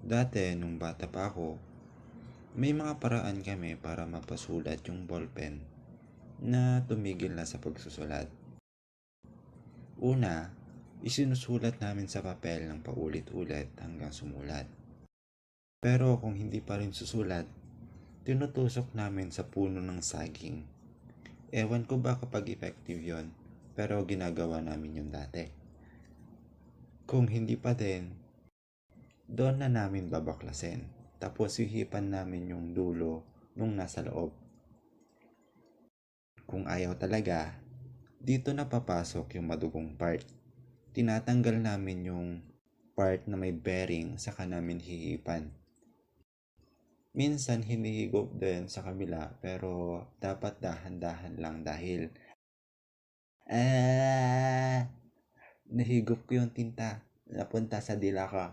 Dati, nung bata pa ako, may mga paraan kami para mapasulat yung ballpen na tumigil na sa pagsusulat. Una, isinusulat namin sa papel ng paulit-ulit hanggang sumulat. Pero kung hindi pa rin susulat, tinutusok namin sa puno ng saging. Ewan ko ba kapag effective yon, pero ginagawa namin yun dati. Kung hindi pa din, doon na namin babaklasin. Tapos hihipan namin yung dulo nung nasa loob. Kung ayaw talaga, dito na papasok yung madugong part. Tinatanggal namin yung part na may bearing saka namin hihipan. Minsan hinihigop din sa kabila pero dapat dahan-dahan lang dahil nahigop ko yung tinta napunta sa dila ko.